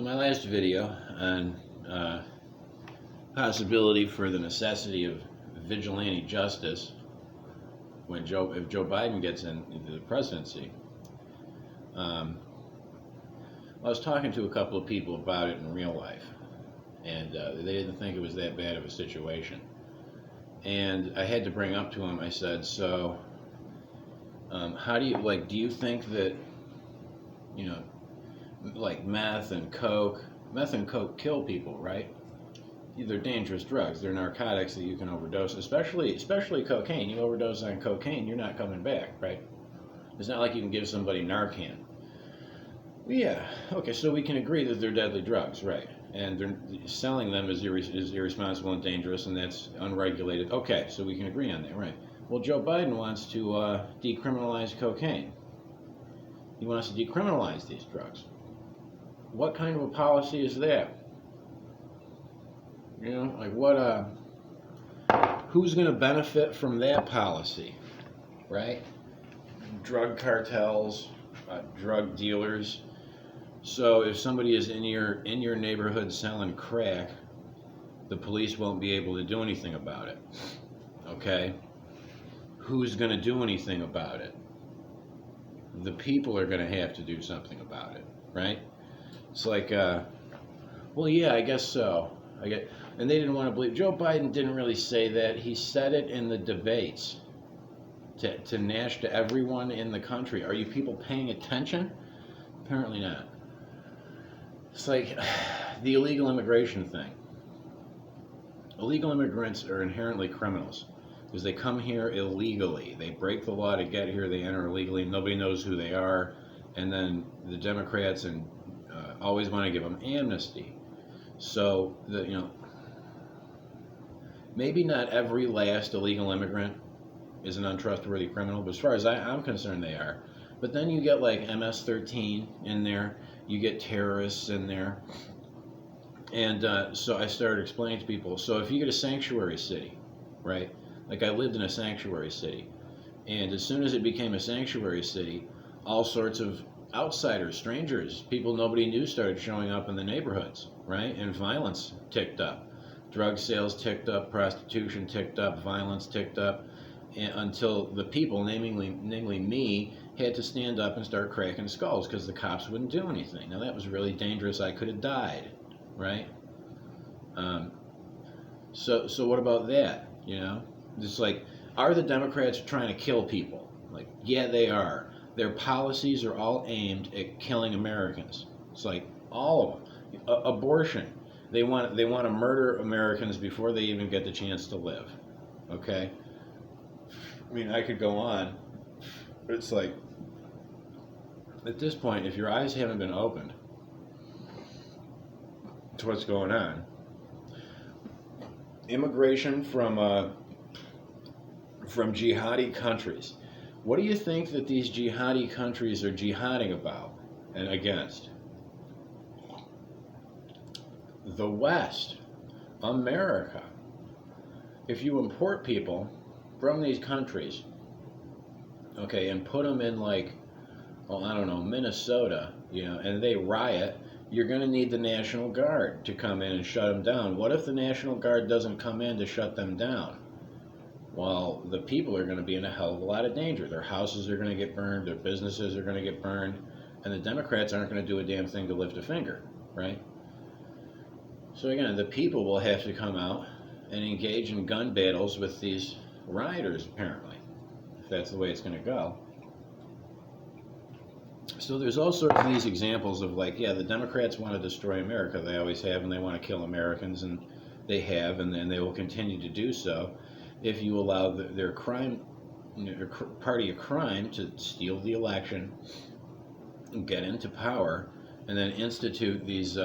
So my last video on possibility for the necessity of vigilante justice if Joe Biden gets into the presidency. I was talking to a couple of people about it in real life, and they didn't think it was that bad of a situation. And I had to bring up to them, I said, so how do you think that, like meth and coke kill people, right? They're dangerous drugs. They're narcotics that you can overdose, especially cocaine. You overdose on cocaine, you're not coming back, right? It's not like you can give somebody Narcan. Yeah, okay, so we can agree that they're deadly drugs, right? And they're selling them is irresponsible and dangerous, and that's unregulated. Okay, so we can agree on that, right? Well, Joe Biden wants to decriminalize cocaine. He wants to decriminalize these drugs. What kind of a policy is that? Who's going to benefit from that policy, right? Drug cartels, drug dealers. So if somebody is in your neighborhood selling crack, the police won't be able to do anything about it. Okay? Who's going to do anything about it? The people are going to have to do something about it, right? It's like, well, yeah, I guess so. And they didn't want to believe. Joe Biden didn't really say that. He said it in the debates to Nash, to everyone in the country. Are you people paying attention? Apparently not. It's like the illegal immigration thing. Illegal immigrants are inherently criminals because they come here illegally. They break the law to get here. They enter illegally. Nobody knows who they are. And then the Democrats always want to give them amnesty. So maybe not every last illegal immigrant is an untrustworthy criminal, but as far as I'm concerned, they are. But then you get like MS-13 in there, you get terrorists in there, and so I started explaining to people. So if you get a sanctuary city, right? Like I lived in a sanctuary city, and as soon as it became a sanctuary city, all sorts of outsiders, strangers, people nobody knew started showing up in the neighborhoods, right? And violence ticked up. Drug sales ticked up, prostitution ticked up, violence ticked up, until the people, namely me, had to stand up and start cracking skulls because the cops wouldn't do anything. Now that was really dangerous. I could have died, right? So what about that? Just like, are the Democrats trying to kill people? Like, yeah, they are. Their policies are all aimed at killing Americans. It's like all of them. Abortion. They want to murder Americans before they even get the chance to live. Okay? I mean, I could go on, but it's like, at this point, if your eyes haven't been opened to what's going on, immigration from jihadi countries. What do you think that these jihadi countries are jihading about and against? The West, America. If you import people from these countries, okay, and put them in like, Minnesota, and they riot, you're going to need the National Guard to come in and shut them down. What if the National Guard doesn't come in to shut them down? Well, the people are going to be in a hell of a lot of danger. Their houses are going to get burned, their businesses are going to get burned, and the Democrats aren't going to do a damn thing to lift a finger, right? So again, the people will have to come out and engage in gun battles with these rioters, apparently, if that's the way it's going to go. So there's all sorts of these examples of like, yeah, the Democrats want to destroy America. They always have, and they want to kill Americans, and they have, and then they will continue to do so if you allow their crime, their party of crime, to steal the election, get into power, and then institute these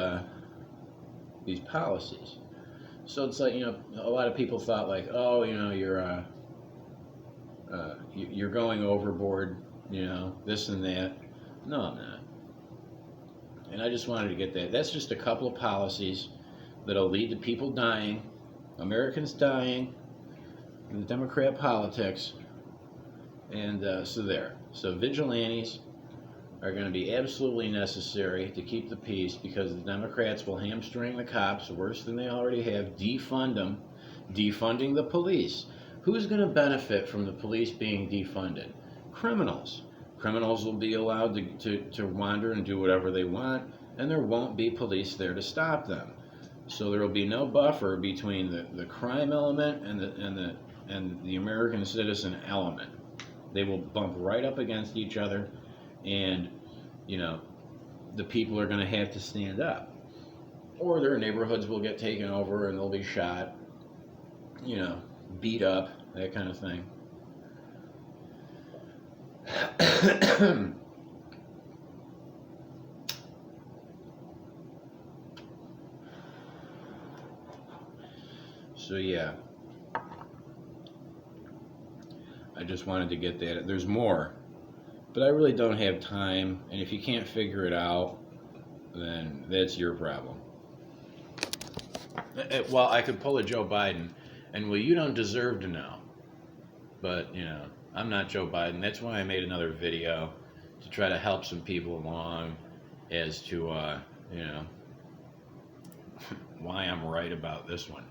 policies. So it's like, a lot of people thought like, oh, you're going overboard, this and that. No, I'm not. And I just wanted to get that. That's just a couple of policies that'll lead to people dying, Americans dying, in the Democrat politics, and so there. So vigilantes are going to be absolutely necessary to keep the peace, because the Democrats will hamstring the cops worse than they already have, defund them, defunding the police. Who's going to benefit from the police being defunded? Criminals. Criminals will be allowed to wander and do whatever they want, and there won't be police there to stop them. So there will be no buffer between the crime element and the American citizen element. They will bump right up against each other, and the people are going to have to stand up, or their neighborhoods will get taken over and they'll be shot, beat up, that kind of thing. So yeah, I just wanted to get that. There's more, but I really don't have time, and if you can't figure it out, then that's your problem. Well, I could pull a Joe Biden, and well, you don't deserve to know, but I'm not Joe Biden. That's why I made another video, to try to help some people along as to why I'm right about this one.